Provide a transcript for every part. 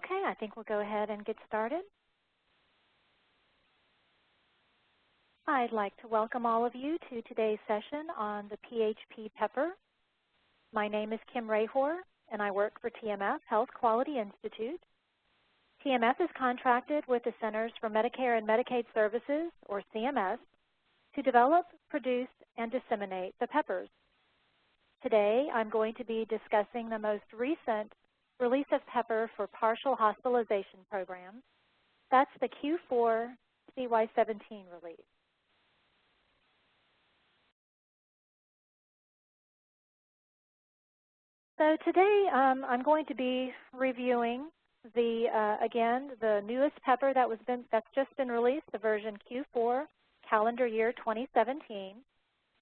Okay, I think we'll go ahead and get started. I'd like to welcome all of you to today's session on the PHP PEPR. My name is Kim Rahor, and I work for TMF Health Quality Institute. TMF is contracted with the Centers for Medicare and Medicaid Services, or CMS, to develop, produce, and disseminate the PEPRs. Today, I'm going to be discussing the most recent release of PEPR for partial hospitalization programs. That's the Q4 CY17 release. So today, I'm going to be reviewing again, the newest PEPR that's just been released, the version Q4, calendar year 2017.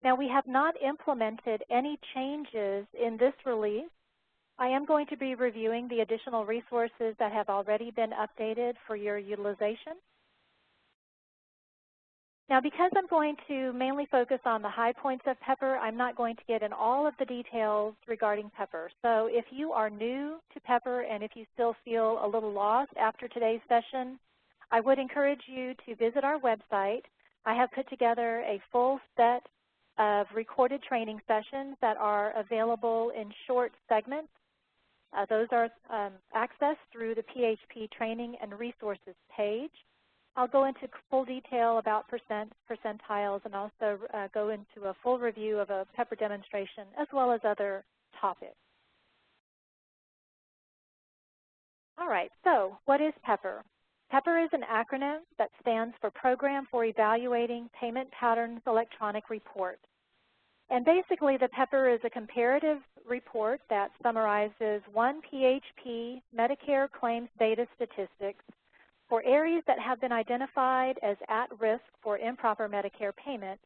Now, we have not implemented any changes in this release. I am going to be reviewing the additional resources that have already been updated for your utilization. Now, because I'm going to mainly focus on the high points of PEPR, I'm not going to get in all of the details regarding PEPR. So if you are new to PEPR and if you still feel a little lost after today's session, I would encourage you to visit our website. I have put together a full set of recorded training sessions that are available in short segments. Those are accessed through the PHP Training and Resources page. I'll go into full detail about percentiles, and also go into a full review of a PEPR demonstration as well as other topics. All right, so what is PEPR? PEPR is an acronym that stands for Program for Evaluating Payment Patterns Electronic Report. And basically, the PEPR is a comparative report that summarizes one PHP Medicare claims data statistics for areas that have been identified as at risk for improper Medicare payment,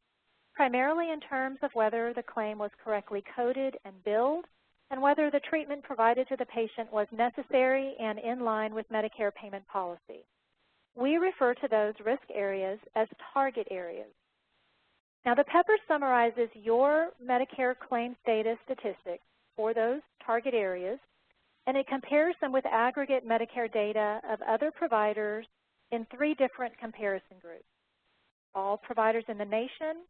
primarily in terms of whether the claim was correctly coded and billed, and whether the treatment provided to the patient was necessary and in line with Medicare payment policy. We refer to those risk areas as target areas. Now, the PEPR summarizes your Medicare claims data statistics for those target areas, and it compares them with aggregate Medicare data of other providers in 3 different comparison groups: all providers in the nation,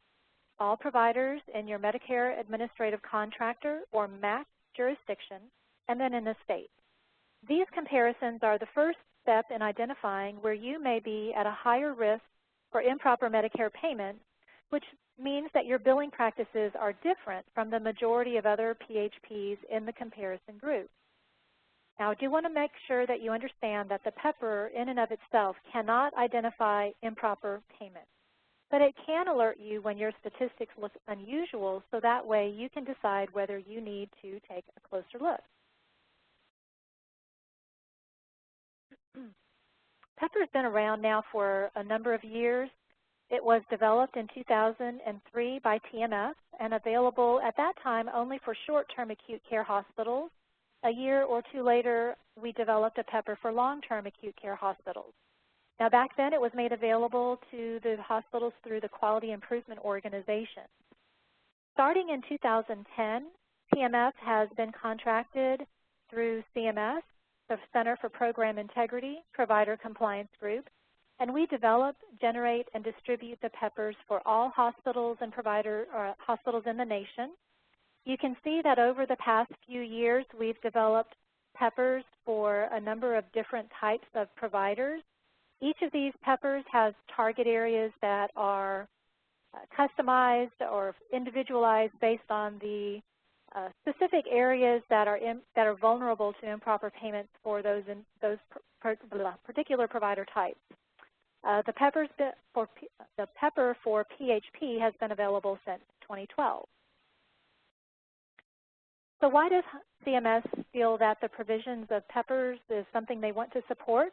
all providers in your Medicare Administrative Contractor or MAC jurisdiction, and then in the state. These comparisons are the first step in identifying where you may be at a higher risk for improper Medicare payments, which means that your billing practices are different from the majority of other PHPs in the comparison group. Now, I do want to make sure that you understand that the PEPR in and of itself cannot identify improper payment, but it can alert you when your statistics look unusual, so that way you can decide whether you need to take a closer look. PEPR has been around now for a number of years. It was developed in 2003 by TMF and available at that time only for short-term acute care hospitals. A year or 2 later, we developed a PEPR for long-term acute care hospitals. Now, back then, it was made available to the hospitals through the Quality Improvement Organization. Starting in 2010, TMF has been contracted through CMS, the Center for Program Integrity, Provider Compliance Group, and we develop, generate, and distribute the PEPRs for all hospitals and hospitals in the nation. You can see that over the past few years, we've developed PEPRs for a number of different types of providers. Each of these PEPRs has target areas that are customized or individualized based on the specific areas that are vulnerable to improper payments for those particular provider types. The PEPR for PHP has been available since 2012. So why does CMS feel that the provisions of PEPRs is something they want to support?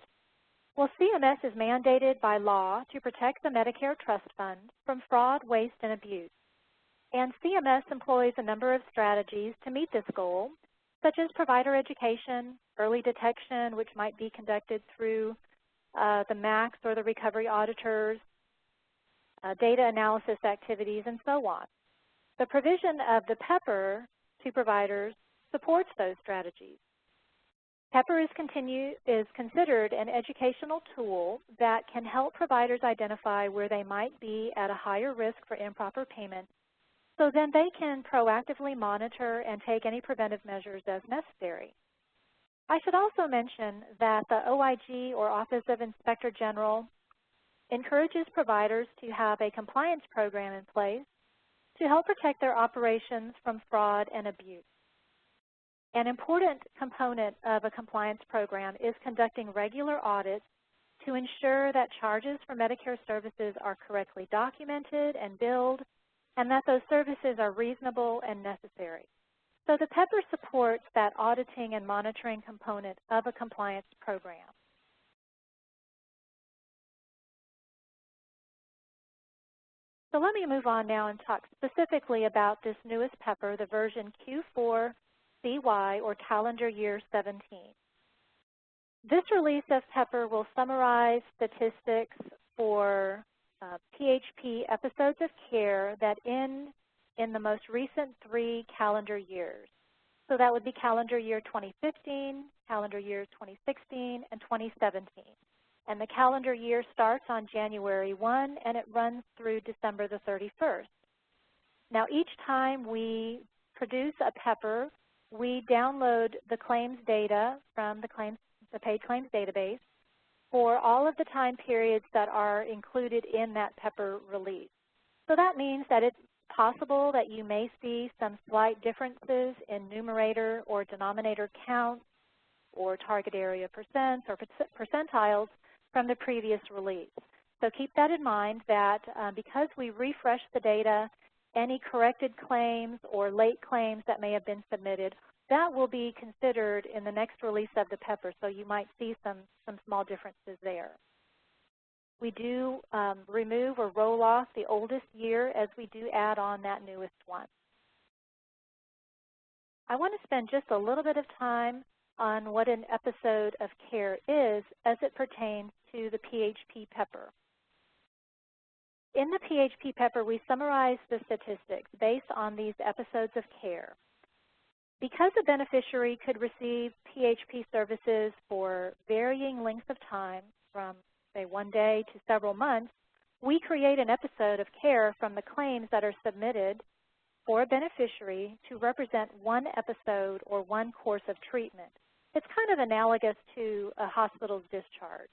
Well, CMS is mandated by law to protect the Medicare Trust Fund from fraud, waste, and abuse. And CMS employs a number of strategies to meet this goal, such as provider education, early detection, which might be conducted through the MACs or the recovery auditors, data analysis activities, and so on. The provision of the PEPR to providers supports those strategies. Pepper is considered an educational tool that can help providers identify where they might be at a higher risk for improper payment, so then they can proactively monitor and take any preventive measures as necessary. I should also mention that the OIG, or Office of Inspector General, encourages providers to have a compliance program in place to help protect their operations from fraud and abuse. An important component of a compliance program is conducting regular audits to ensure that charges for Medicare services are correctly documented and billed, and that those services are reasonable and necessary. So the Pepper supports that auditing and monitoring component of a compliance program. So let me move on now and talk specifically about this newest Pepper, the version Q4 CY, or calendar year 17. This release of Pepper will summarize statistics for PHP episodes of care that end in the most recent 3 calendar years. So that would be calendar year 2015, calendar year 2016, and 2017. And the calendar year starts on January 1 and it runs through December the 31st. Now each time we produce a Pepper, we download the claims data from the paid claims database for all of the time periods that are included in that Pepper release. So that means that it's possible that you may see some slight differences in numerator or denominator counts or target area percents or percentiles from the previous release. So keep that in mind that because we refresh the data, any corrected claims or late claims that may have been submitted, that will be considered in the next release of the Pepper, so you might see some small differences there. We do remove or roll off the oldest year as we do add on that newest one. I want to spend just a little bit of time on what an episode of care is as it pertains to the PHP Pepper. In the PHP Pepper, we summarize the statistics based on these episodes of care. Because a beneficiary could receive PHP services for varying lengths of time, from say 1 day to several months, we create an episode of care from the claims that are submitted for a beneficiary to represent one episode or one course of treatment. It's kind of analogous to a hospital's discharge.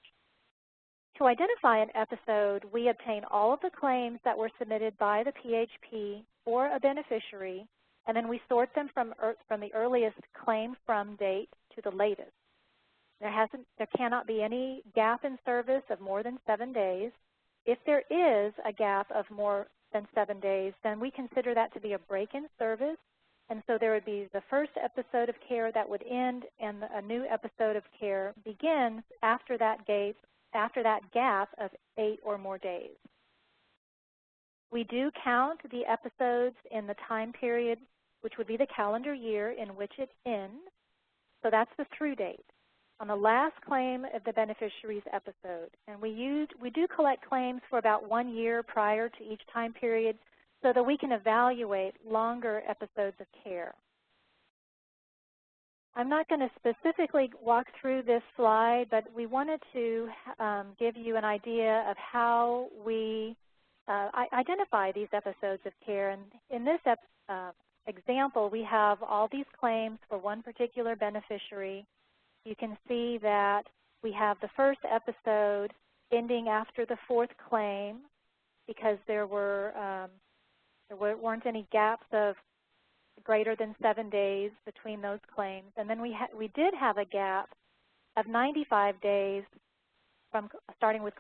To identify an episode, we obtain all of the claims that were submitted by the PHP for a beneficiary, and then we sort them from the earliest claim from date to the latest. There cannot be any gap in service of more than 7 days. If there is a gap of more than 7 days, then we consider that to be a break-in service, and so there would be the first episode of care that would end, and a new episode of care begins after that gap of 8 or more days. We do count the episodes in the time period, which would be the calendar year in which it ends. So that's the through date on the last claim of the beneficiary's episode. And we do collect claims for about 1 year prior to each time period so that we can evaluate longer episodes of care. I'm not going to specifically walk through this slide, but we wanted to give you an idea of how we identify these episodes of care. And in this example, we have all these claims for one particular beneficiary. You can see that we have the first episode ending after the 4th claim because there weren't any gaps of greater than 7 days between those claims. And then we did have a gap of 95 days starting with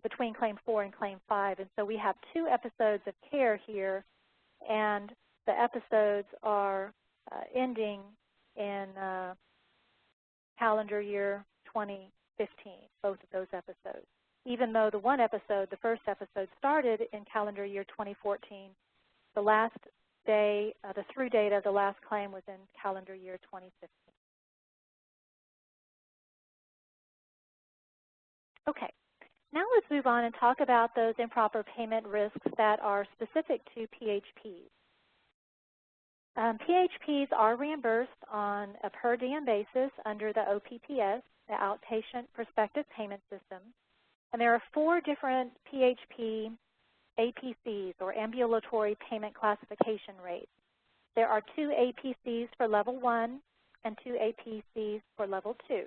between Claim 4 and Claim 5. And so we have 2 episodes of care here, and the episodes are ending in calendar year 2015, both of those episodes. Even though the first episode started in calendar year 2014, the last day, the through date of the last claim was in calendar year 2015. Okay, now let's move on and talk about those improper payment risks that are specific to PHPs. PHPs are reimbursed on a per diem basis under the OPPS, the Outpatient Prospective Payment System. And there are 4 different PHP APCs, or ambulatory payment classification rates. There are 2 APCs for level 1 and 2 APCs for level 2.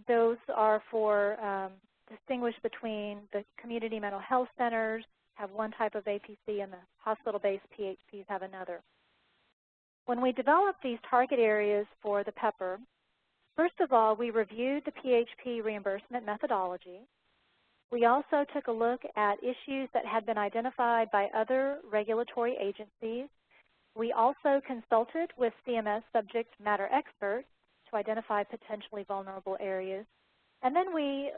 Those are for distinguish between the community mental health centers have one type of APC and the hospital-based PHPs have another. When we developed these target areas for the PEPR, first of all, we reviewed the PHP reimbursement methodology. We also took a look at issues that had been identified by other regulatory agencies. We also consulted with CMS subject matter experts to identify potentially vulnerable areas. And then we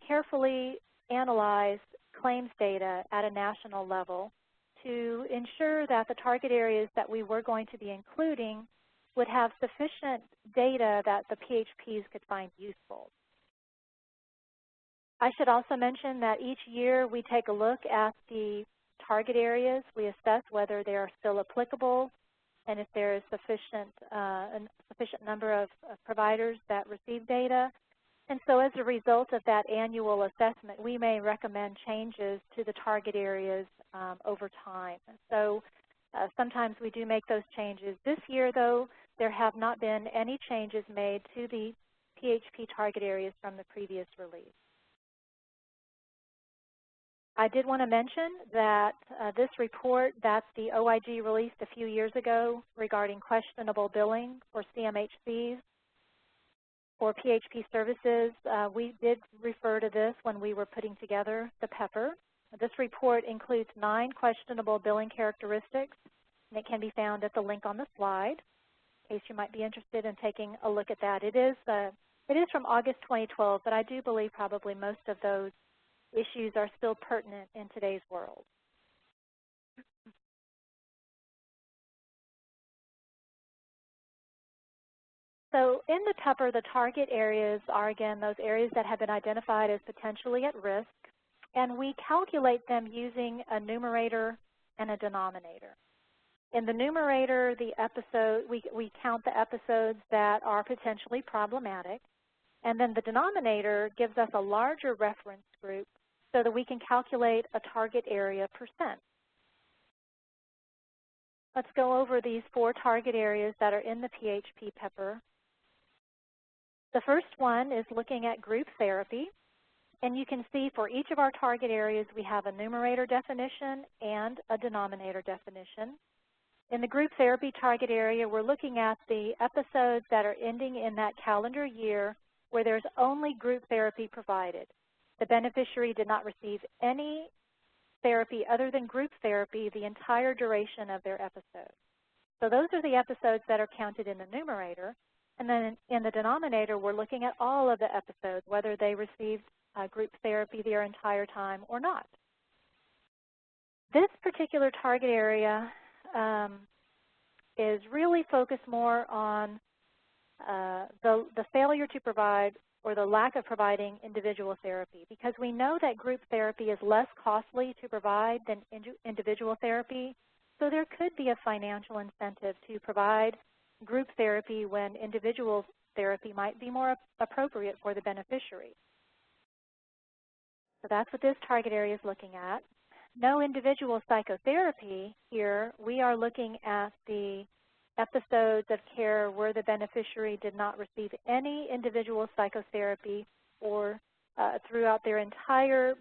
carefully analyzed claims data at a national level to ensure that the target areas that we were going to be including would have sufficient data that the PHPs could find useful. I should also mention that each year we take a look at the target areas. We assess whether they are still applicable and if there is a sufficient number of providers that receive data. And so as a result of that annual assessment, we may recommend changes to the target areas over time. So sometimes we do make those changes. This year, though, there have not been any changes made to the PHP target areas from the previous release. I did want to mention that this report that the OIG released a few years ago regarding questionable billing for CMHCs for PHP services, we did refer to this when we were putting together the PEPR. This report includes 9 questionable billing characteristics, and it can be found at the link on the slide in case you might be interested in taking a look at that. It is from August 2012, but I do believe probably most of those issues are still pertinent in today's world. So in the PEPR, the target areas are, again, those areas that have been identified as potentially at risk, and we calculate them using a numerator and a denominator. In the numerator, we count the episodes that are potentially problematic, and then the denominator gives us a larger reference group so that we can calculate a target area percent. Let's go over these 4 target areas that are in the PHP PEPR. The first one is looking at group therapy, and you can see for each of our target areas we have a numerator definition and a denominator definition. In the group therapy target area, we're looking at the episodes that are ending in that calendar year where there's only group therapy provided. The beneficiary did not receive any therapy other than group therapy the entire duration of their episode. So those are the episodes that are counted in the numerator. And then in the denominator, we're looking at all of the episodes, whether they received group therapy their entire time or not. This particular target area is really focused more on the failure to provide or the lack of providing individual therapy, because we know that group therapy is less costly to provide than individual therapy, so there could be a financial incentive to provide group therapy when individual therapy might be more appropriate for the beneficiary. So that's what this target area is looking at. No individual psychotherapy here. We are looking at the episodes of care where the beneficiary did not receive any individual psychotherapy or throughout their entire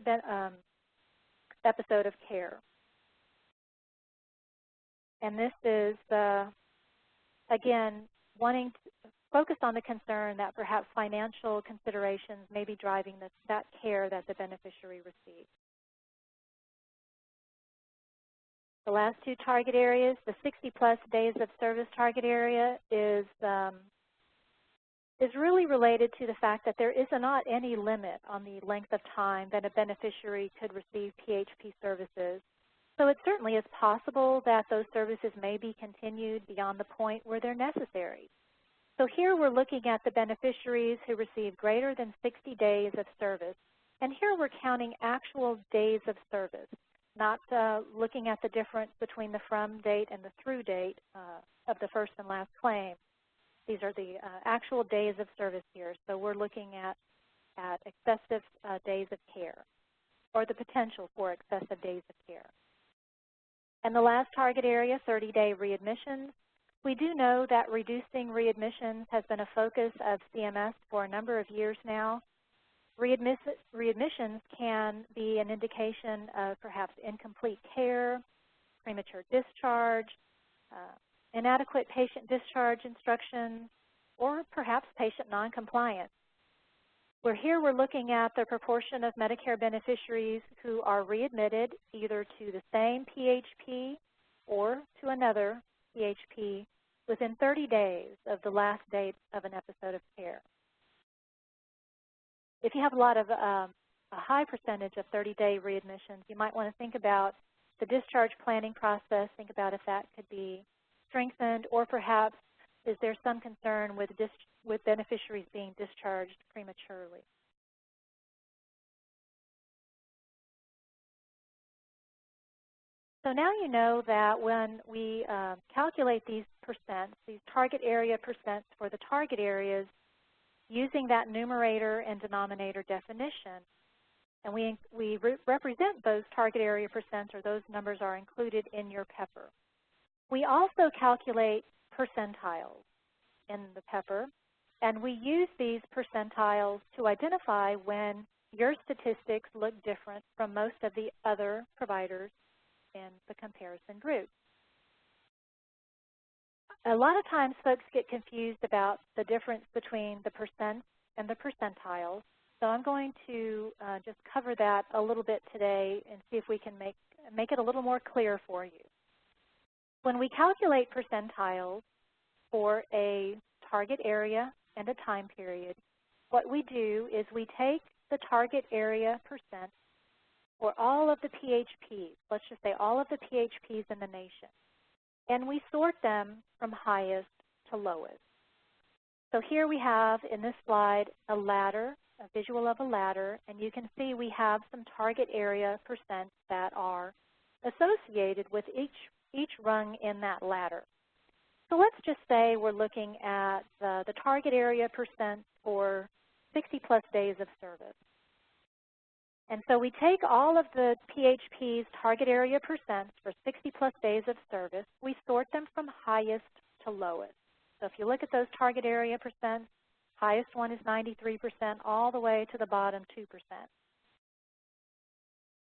episode of care. And this is, again, wanting to focus on the concern that perhaps financial considerations may be driving that care that the beneficiary received. The last 2 target areas, the 60-plus days of service target area is really related to the fact that there is not any limit on the length of time that a beneficiary could receive PHP services. So it certainly is possible that those services may be continued beyond the point where they're necessary. So here we're looking at the beneficiaries who receive greater than 60 days of service. And here we're counting actual days of service. not looking at the difference between the from date and the through date of the first and last claim. These are the actual days of service here. So we're looking at excessive days of care, or the potential for excessive days of care. And the last target area, 30-day readmissions. We do know that reducing readmissions has been a focus of CMS for a number of years now. Readmissions can be an indication of perhaps incomplete care, premature discharge, inadequate patient discharge instructions, or perhaps patient noncompliance. We're looking at the proportion of Medicare beneficiaries who are readmitted either to the same PHP or to another PHP within 30 days of the last date of an episode of care. If you have a high percentage of 30-day readmissions, you might want to think about the discharge planning process, think about if that could be strengthened, or perhaps is there some concern with beneficiaries being discharged prematurely. So now you know that when we calculate these percents, these target area percents for the target areas, using that numerator and denominator definition, and we represent those target area percents, or those numbers are included in your PEPR. We also calculate percentiles in the PEPR, and we use these percentiles to identify when your statistics look different from most of the other providers in the comparison group. A lot of times folks get confused about the difference between the percents and the percentiles, so I'm going to just cover that a little bit today and see if we can make it a little more clear for you. When we calculate percentiles for a target area and a time period, what we do is we take the target area percent for all of the PHPs, let's just say all of the PHPs in the nation, and we sort them from highest to lowest. So here we have in this slide a ladder, a visual of a ladder, and you can see we have some target area percents that are associated with each rung in that ladder. So let's just say we're looking at the target area percent for 60-plus days of service. And so we take all of the PHP's target area percents for 60-plus days of service. We sort them from highest to lowest. So if you look at those target area percents, highest one is 93%, all the way to the bottom 2%.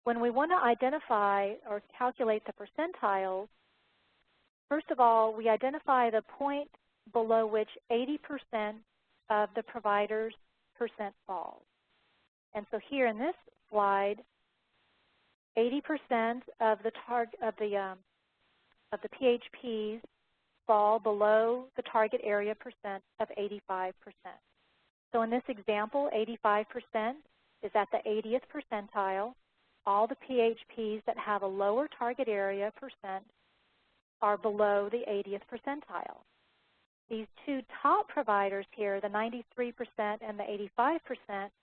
When we want to identify or calculate the percentiles, first of all, we identify the point below which 80% of the provider's percent falls. And so here in this slide, 80% of the PHPs fall below the target area percent of 85%. So in this example, 85% is at the 80th percentile. All the PHPs that have a lower target area percent are below the 80th percentile. These two top providers here, the 93% and the 85%,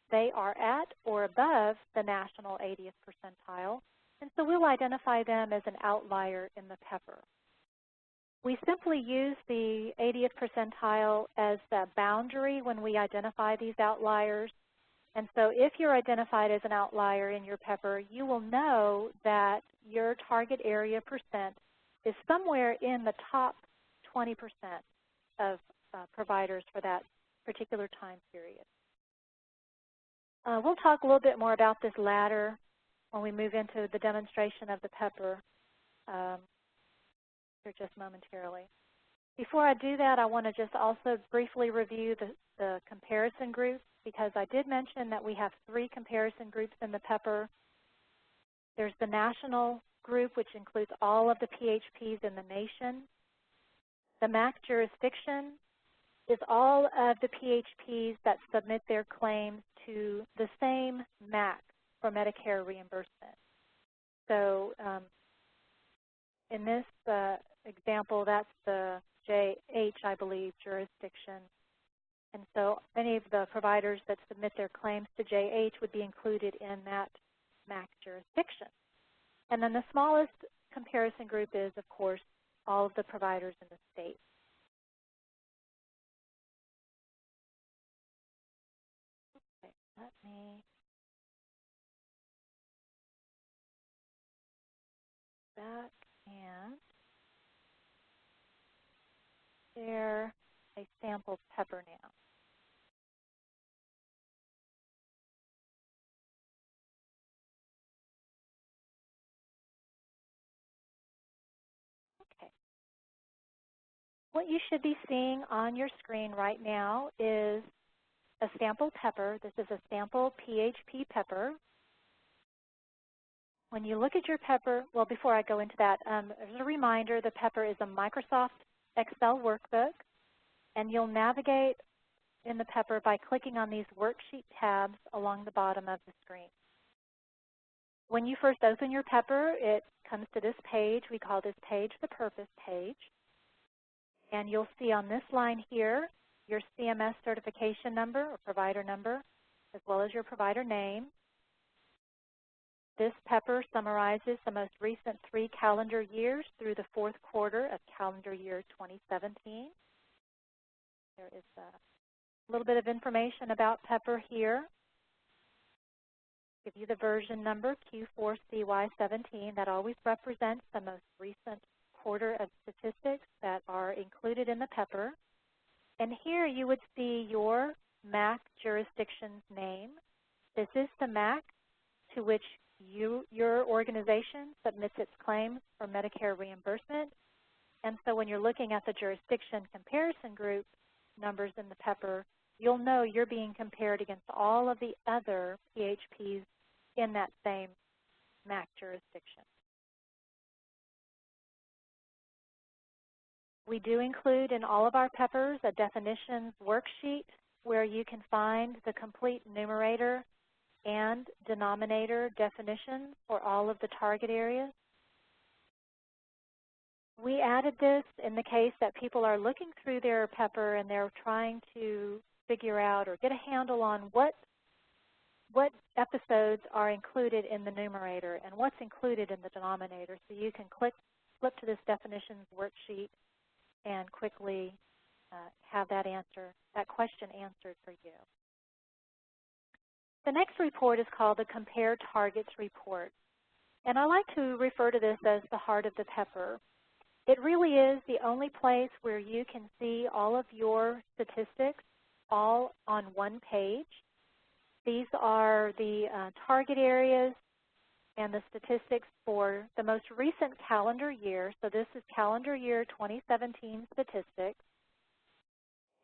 they are at or above the national 80th percentile, and so we'll identify them as an outlier in the PEPR. We simply use the 80th percentile as the boundary when we identify these outliers, and so if you're identified as an outlier in your PEPR, you will know that your target area percent is somewhere in the top 20% of providers for that particular time period. We'll talk a little bit more about this ladder when we move into the demonstration of the PEPR here just momentarily. Before I do that, I want to just also briefly review the comparison groups, because I did mention that we have 3 comparison groups in the PEPR. There's the national group, which includes all of the PHPs in the nation. The MAC jurisdiction is all of the PHPs that submit their claims to the same MAC for Medicare reimbursement. So in this example, that's the JH, I believe, jurisdiction. And so any of the providers that submit their claims to JH would be included in that MAC jurisdiction. And then the smallest comparison group is, of course, all of the providers in the state. Okay, let me back and share a sample pepper now. Okay. What you should be seeing on your screen right now is a sample pepper. This is a sample PHP pepper. When you look at your pepper, well, before I go into that, there's a reminder the pepper is a Microsoft Excel workbook, and you'll navigate in the pepper by clicking on these worksheet tabs along the bottom of the screen. When you first open your pepper, it comes to this page. We call this page the purpose page. And you'll see on this line here your CMS certification number or provider number, as well as your provider name. This pepper summarizes the most recent 3 calendar years through the 4th quarter of calendar year 2017. There is a little bit of information about pepper here. Give you the version number, Q4CY17. That always represents the most recent quarter of statistics that are included in the pepper. And here you would see your MAC jurisdiction's name. This is the MAC to which your organization submits its claim for Medicare reimbursement. And so when you're looking at the jurisdiction comparison group numbers in the pepper, you'll know you're being compared against all of the other PHPs in that same MAC jurisdiction. We do include in all of our peppers a definitions worksheet where you can find the complete numerator and denominator definitions for all of the target areas. We added this in the case that people are looking through their pepper and they're trying to figure out or get a handle on what episodes are included in the numerator and what's included in the denominator. So you can flip to this definitions worksheet and quickly have that question answered for you. The next report is called the Compare Targets Report. And I like to refer to this as the heart of the pepper. It really is the only place where you can see all of your statistics all on one page. These are the target areas and the statistics for the most recent calendar year. So this is calendar year 2017 statistics.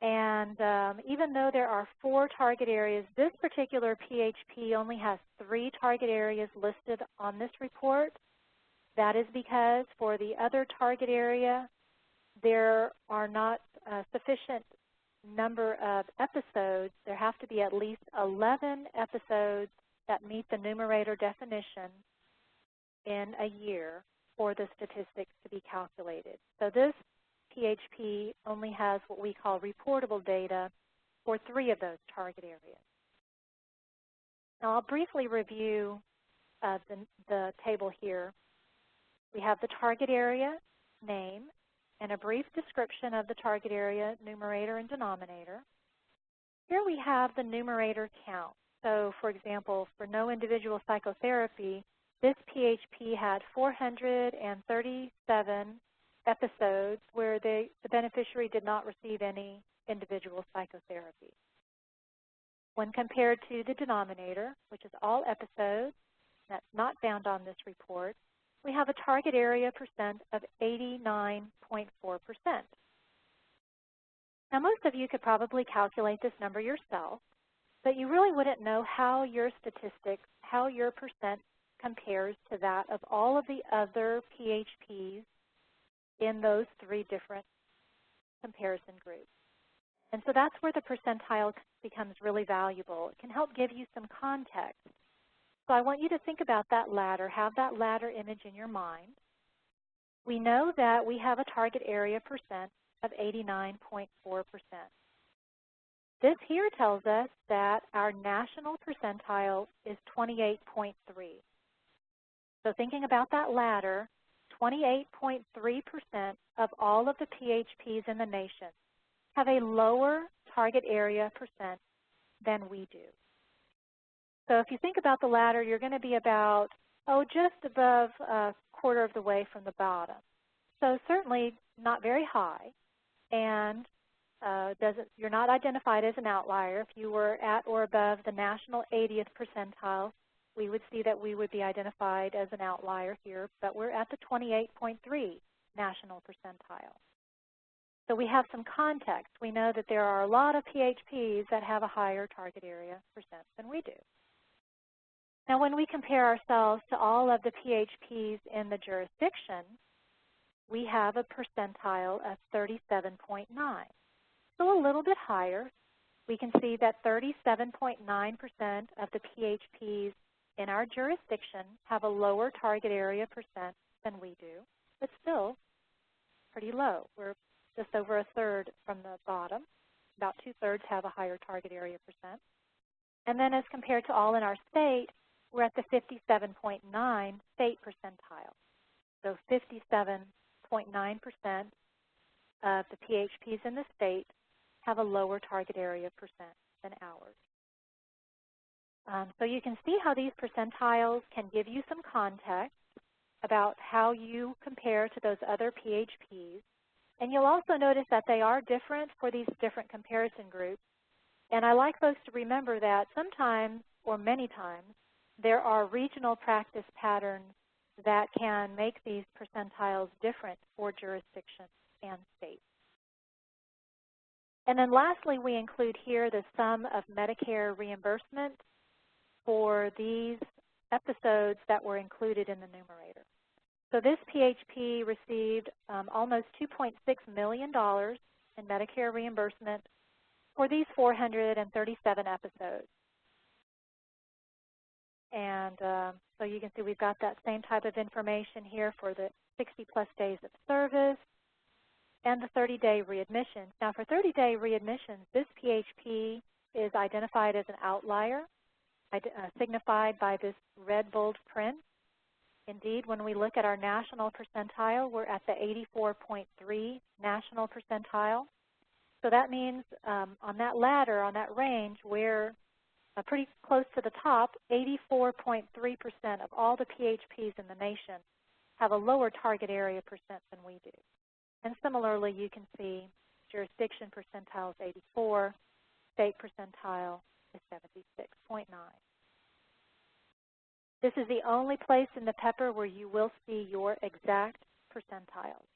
And even though there are 4 target areas, this particular PHP only has 3 target areas listed on this report. That is because for the other target area, there are not a sufficient number of episodes. There have to be at least 11 episodes that meet the numerator definition in a year for the statistics to be calculated. So this PHP only has what we call reportable data for 3 of those target areas. Now I'll briefly review the table here. We have the target area name and a brief description of the target area numerator and denominator. Here we have the numerator count. So for example, for no individual psychotherapy, this PHP had 437 episodes where the beneficiary did not receive any individual psychotherapy. When compared to the denominator, which is all episodes, that's not found on this report, we have a target area percent of 89.4%. Now most of you could probably calculate this number yourself, but you really wouldn't know how your statistics, how your percent compares to that of all of the other PHPs in those 3 different comparison groups. And so that's where the percentile becomes really valuable. It can help give you some context. So I want you to think about that ladder, have that ladder image in your mind. We know that we have a target area percent of 89.4%. This here tells us that our national percentile is 28.3. So thinking about that ladder, 28.3% of all of the PHPs in the nation have a lower target area percent than we do. So if you think about the ladder, you're going to be about, just above a quarter of the way from the bottom. So certainly not very high, and you're not identified as an outlier. If you were at or above the national 80th percentile, we would see that we would be identified as an outlier here, but we're at the 28.3 national percentile. So we have some context. We know that there are a lot of PHPs that have a higher target area percent than we do. Now when we compare ourselves to all of the PHPs in the jurisdiction, we have a percentile of 37.9. So a little bit higher. We can see that 37.9% of the PHPs in our jurisdiction have a lower target area percent than we do, but still pretty low. We're just over a third from the bottom. About two-thirds have a higher target area percent. And then as compared to all in our state, we're at the 57.9 state percentile. So 57.9% of the PHPs in the state have a lower target area percent than ours. So you can see how these percentiles can give you some context about how you compare to those other PHPs. And you'll also notice that they are different for these different comparison groups. And I like folks to remember that sometimes, or many times, there are regional practice patterns that can make these percentiles different for jurisdictions and states. And then lastly, we include here the sum of Medicare reimbursement for these episodes that were included in the numerator. So this PHP received almost $2.6 million in Medicare reimbursement for these 437 episodes. And so you can see we've got that same type of information here for the 60-plus days of service and the 30-day readmissions. Now for 30-day readmissions, this PHP is identified as an outlier, signified by this red bold print. Indeed, when we look at our national percentile, we're at the 84.3 national percentile. So that means on that ladder, on that range, we're pretty close to the top. 84.3% of all the PHPs in the nation have a lower target area percent than we do. And similarly, you can see jurisdiction percentile is 84, state percentile is 76.9. This is the only place in the PEPR where you will see your exact percentiles.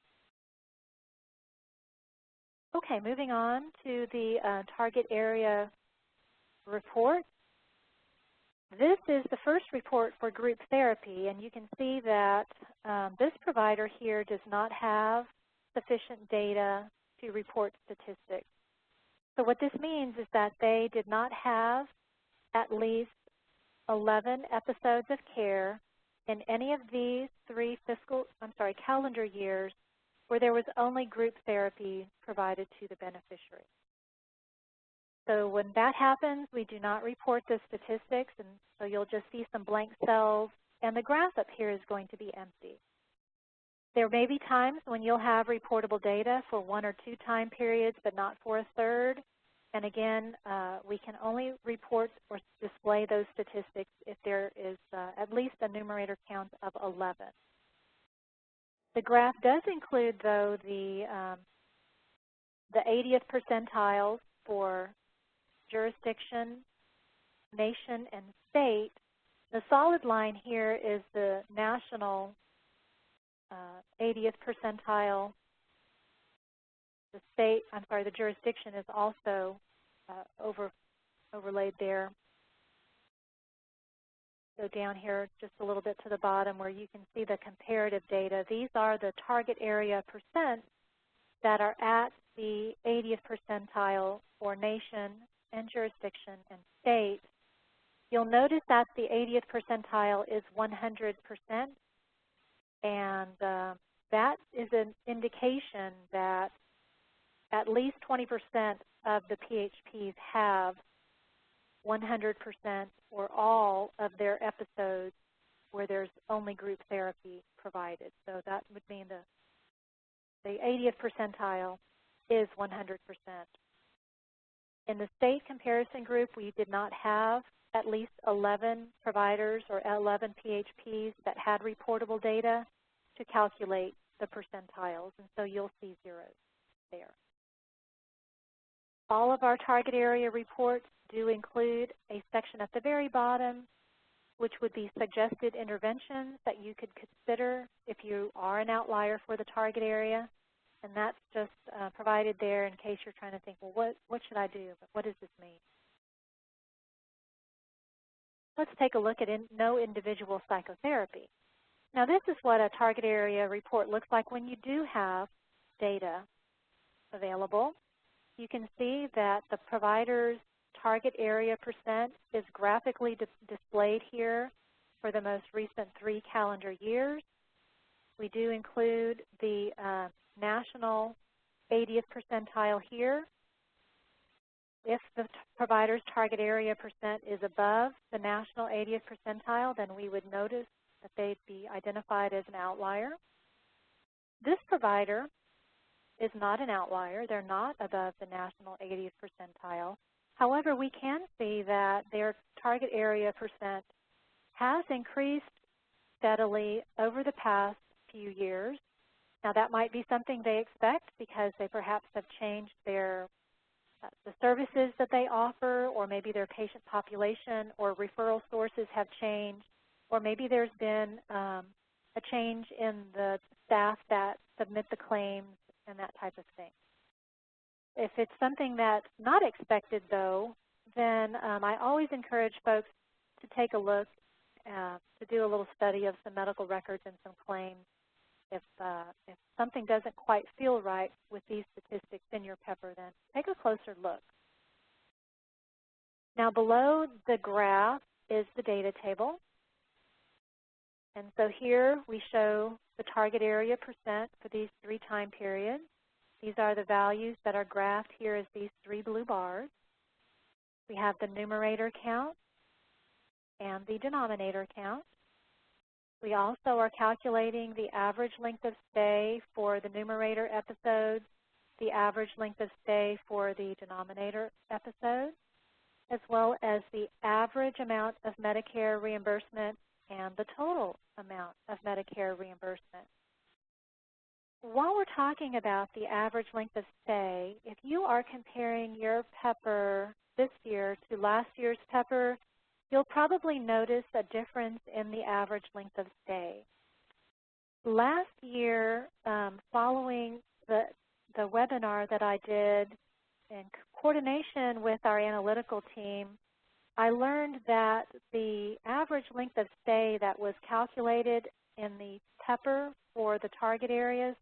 Okay, moving on to the target area report. This is the first report for group therapy, and you can see that this provider here does not have sufficient data to report statistics. So what this means is that they did not have at least 11 episodes of care in any of these three calendar years where there was only group therapy provided to the beneficiary. So when that happens, we do not report the statistics, and so you'll just see some blank cells, and the graph up here is going to be empty. There may be times when you'll have reportable data for one or two time periods, but not for a third. And again, we can only report or display those statistics if there is at least a numerator count of 11. The graph does include, though, the 80th percentiles for jurisdiction, nation, and state. The solid line here is the national 80th percentile. The jurisdiction is also overlaid there. So down here just a little bit to the bottom where you can see the comparative data. These are the target area percent that are at the 80th percentile for nation and jurisdiction and state. You'll notice that the 80th percentile is 100%, and that is an indication that at least 20% of the PHPs have 100% or all of their episodes where there's only group therapy provided. So that would mean the 80th percentile is 100%. In the state comparison group, we did not have at least 11 providers or 11 PHPs that had reportable data to calculate the percentiles, and so you'll see zeros there. All of our target area reports do include a section at the very bottom, which would be suggested interventions that you could consider if you are an outlier for the target area. And that's just provided there in case you're trying to think, well, what should I do? But what does this mean? Let's take a look at no individual psychotherapy. Now, this is what a target area report looks like when you do have data available. You can see that the provider's target area percent is graphically displayed here for the most recent 3 calendar years. We do include the national 80th percentile here. If the provider's target area percent is above the national 80th percentile, then we would notice that they'd be identified as an outlier. This provider is not an outlier. They're not above the national 80th percentile. However, we can see that their target area percent has increased steadily over the past few years. Now, that might be something they expect because they perhaps have changed their the services that they offer, or maybe their patient population or referral sources have changed, or maybe there's been a change in the staff that submit the claims and that type of thing. If it's something that's not expected, though, then I always encourage folks to take a look, to do a little study of some medical records and some claims. If something doesn't quite feel right with these statistics in your PEPR, then take a closer look. Now, below the graph is the data table. And so here we show the target area percent for these 3 time periods. These are the values that are graphed here as these 3 blue bars. We have the numerator count and the denominator count. We also are calculating the average length of stay for the numerator episodes, the average length of stay for the denominator episodes, as well as the average amount of Medicare reimbursement and the total amount of Medicare reimbursement. While we're talking about the average length of stay, if you are comparing your PEPR this year to last year's PEPR, you'll probably notice a difference in the average length of stay. Last year, following the webinar that I did in coordination with our analytical team, I learned that the average length of stay that was calculated in the PEPR for the target areas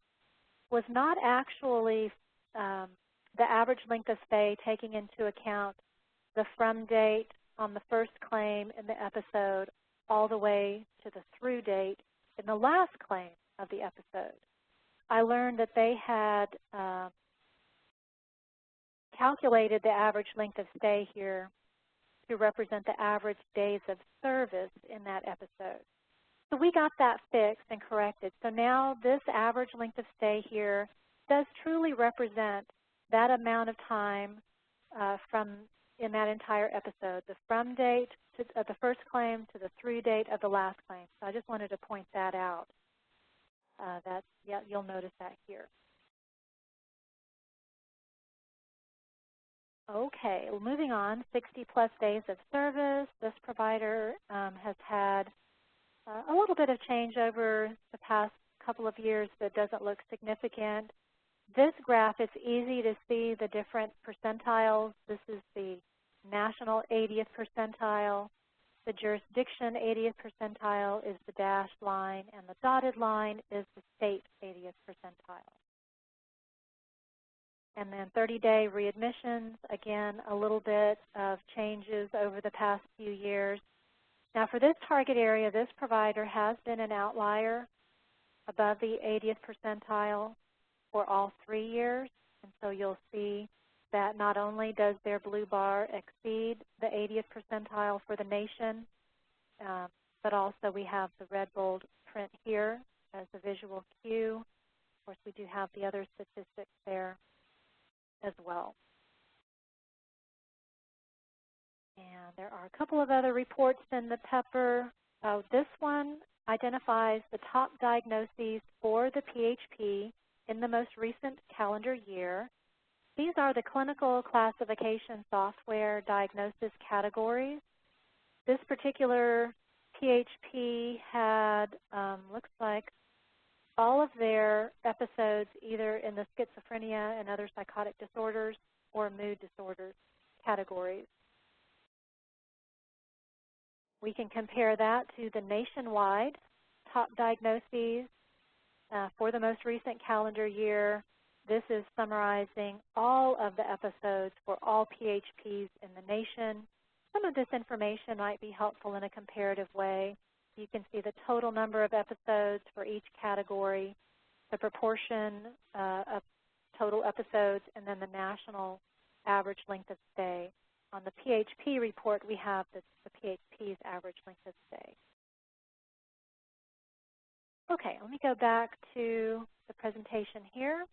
was not actually the average length of stay taking into account the from date on the first claim in the episode all the way to the through date in the last claim of the episode. I learned that they had calculated the average length of stay here to represent the average days of service in that episode. So we got that fixed and corrected. So now this average length of stay here does truly represent that amount of time in that entire episode, the from date of the first claim to the through date of the last claim. So I just wanted to point that out. You'll notice that here. Okay, well, moving on, 60-plus days of service. This provider has had a little bit of change over the past couple of years that doesn't look significant. This graph, it's easy to see the different percentiles. This is the national 80th percentile. The jurisdiction 80th percentile is the dashed line, and the dotted line is the state 80th percentile. And then 30-day readmissions, again, a little bit of changes over the past few years. Now, for this target area, this provider has been an outlier above the 80th percentile for all 3 years. And so you'll see that not only does their blue bar exceed the 80th percentile for the nation, but also we have the red bold print here as a visual cue. Of course, we do have the other statistics there as well. And there are a couple of other reports in the pepper. This one identifies the top diagnoses for the PHP in the most recent calendar year. These are the clinical classification software diagnosis categories. This particular PHP had, looks like, all of their episodes either in the schizophrenia and other psychotic disorders or mood disorders categories. We can compare that to the nationwide top diagnoses for the most recent calendar year. This is summarizing all of the episodes for all PHPs in the nation. Some of this information might be helpful in a comparative way. You can see the total number of episodes for each category, the proportion of total episodes, and then the national average length of stay. On the PHP report, we have the PHP's average length of stay. Okay, let me go back to the presentation here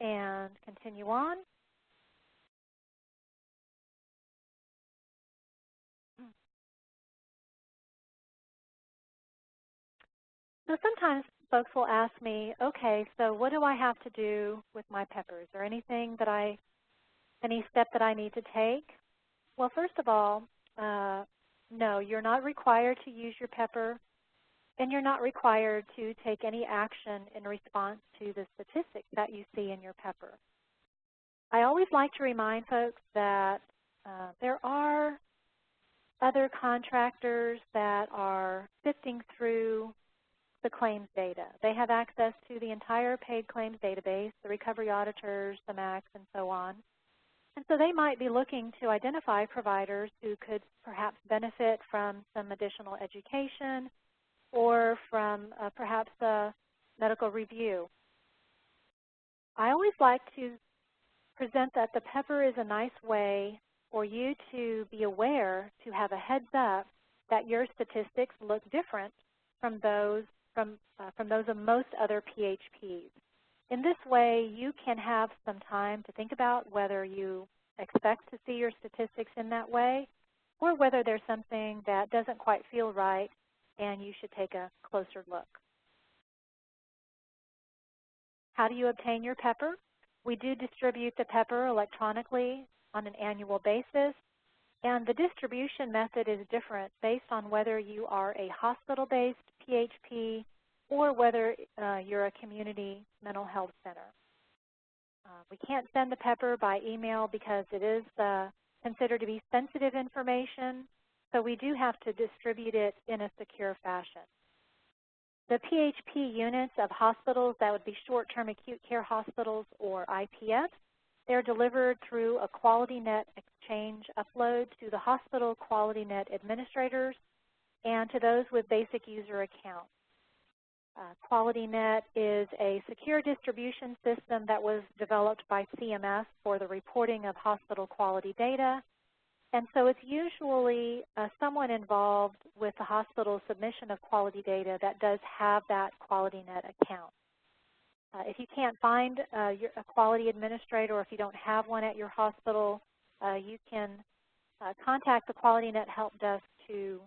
and continue on. So sometimes folks will ask me, okay, so what do I have to do with my pepper? Is there anything that any step that I need to take? Well, first of all, no, you're not required to use your pepper, and you're not required to take any action in response to the statistics that you see in your pepper. I always like to remind folks that there are other contractors that are sifting through the claims data. They have access to the entire paid claims database, the recovery auditors, the MACs, and so on. And so they might be looking to identify providers who could perhaps benefit from some additional education or from perhaps a medical review. I always like to present that the pepper is a nice way for you to be aware, to have a heads up that your statistics look different from those of most other PHPs. In this way, you can have some time to think about whether you expect to see your statistics in that way or whether there's something that doesn't quite feel right and you should take a closer look. How do you obtain your pepper? We do distribute the pepper electronically on an annual basis, and the distribution method is different based on whether you are a hospital-based PHP or whether you're a community mental health center. We can't send the pepper by email because it is considered to be sensitive information, so we do have to distribute it in a secure fashion. The PHP units of hospitals, that would be short-term acute care hospitals or IPS, they're delivered through a QualityNet exchange upload to the hospital QualityNet administrators and to those with basic user accounts. QualityNet is a secure distribution system that was developed by CMS for the reporting of hospital quality data. And so it's usually someone involved with the hospital submission of quality data that does have that QualityNet account. If you can't find a quality administrator, or if you don't have one at your hospital, you can contact the QualityNet help desk to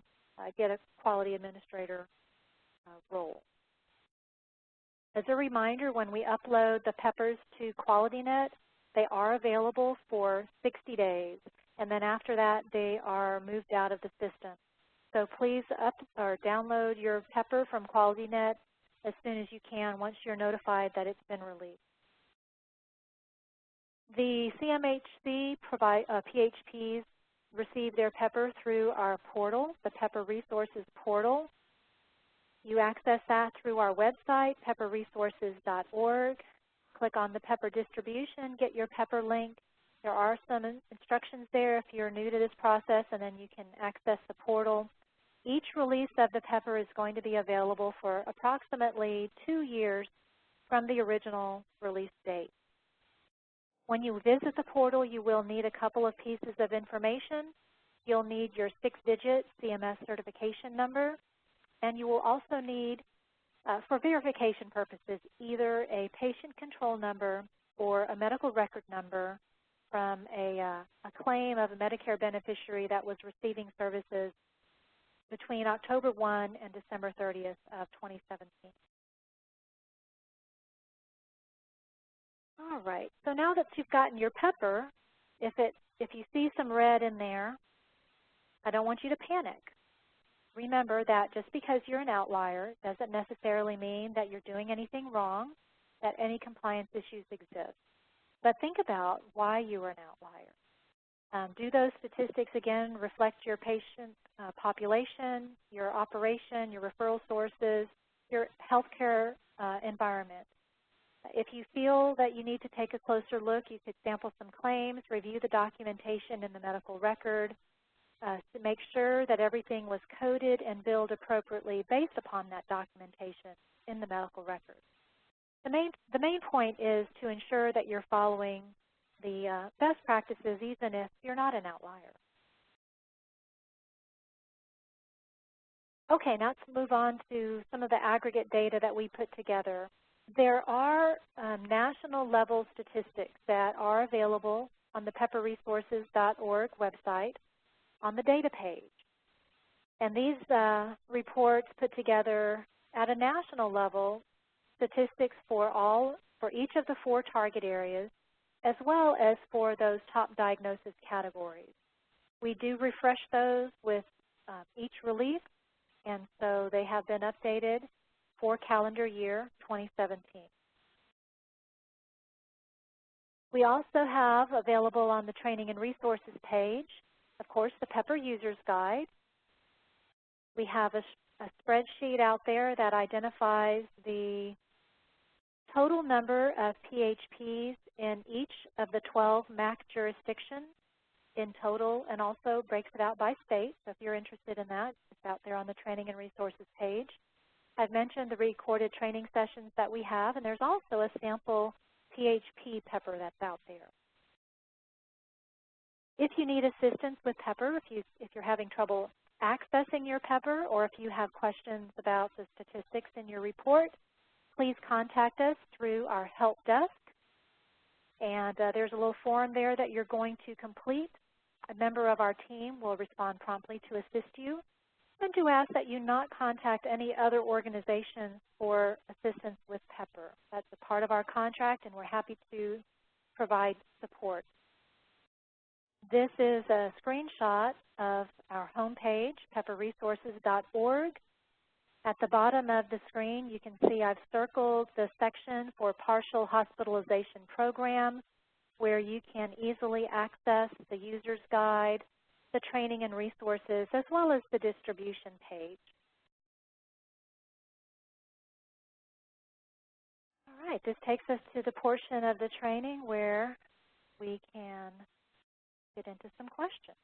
get a quality administrator role. As a reminder, when we upload the peppers to QualityNet, they are available for 60 days. And then after that, they are moved out of the system. So please download your pepper from QualityNet as soon as you can once you're notified that it's been released. The CMHC PHPs receive their pepper through our portal, the Pepper Resources portal. You access that through our website, pepperresources.org. Click on the pepper distribution, get your pepper link. There are some instructions there if you're new to this process, and then you can access the portal. Each release of the pepper is going to be available for approximately 2 years from the original release date. When you visit the portal, you will need a couple of pieces of information. You'll need your 6-digit CMS certification number, and you will also need, for verification purposes, either a patient control number or a medical record number from a claim of a Medicare beneficiary that was receiving services between October 1 and December 30th of 2017. All right, so now that you've gotten your PEPR, if you see some red in there, I don't want you to panic. Remember that just because you're an outlier doesn't necessarily mean that you're doing anything wrong, that any compliance issues exist. But think about why you are an outlier. Do those statistics, again, reflect your patient population, your operation, your referral sources, your healthcare environment? If you feel that you need to take a closer look, you could sample some claims, review the documentation in the medical record to make sure that everything was coded and billed appropriately based upon that documentation in the medical record. The main point is to ensure that you're following the best practices even if you're not an outlier. Okay, now let's move on to some of the aggregate data that we put together. There are national level statistics that are available on the pepperresources.org website on the data page. And these reports put together at a national level statistics for each of the 4 target areas, as well as for those top diagnosis categories. We do refresh those with each release, and so they have been updated for calendar year 2017. We also have available on the Training and Resources page, of course, the PEPR User's Guide. We have a spreadsheet out there that identifies the total number of PHPs in each of the 12 MAC jurisdictions in total, and also breaks it out by state. So if you're interested in that, it's out there on the Training and Resources page. I've mentioned the recorded training sessions that we have, and there's also a sample PHP PEPR that's out there. If you need assistance with PEPR, if you're having trouble accessing your PEPR, or if you have questions about the statistics in your report, please contact us through our help desk. And there's a little form there that you're going to complete. A member of our team will respond promptly to assist you. And do ask that you not contact any other organizations for assistance with PEPR. That's a part of our contract, and we're happy to provide support. This is a screenshot of our homepage, pepperresources.org. At the bottom of the screen, you can see I've circled the section for partial hospitalization programs, where you can easily access the user's guide, the training and resources, as well as the distribution page. All right, this takes us to the portion of the training where we can get into some questions.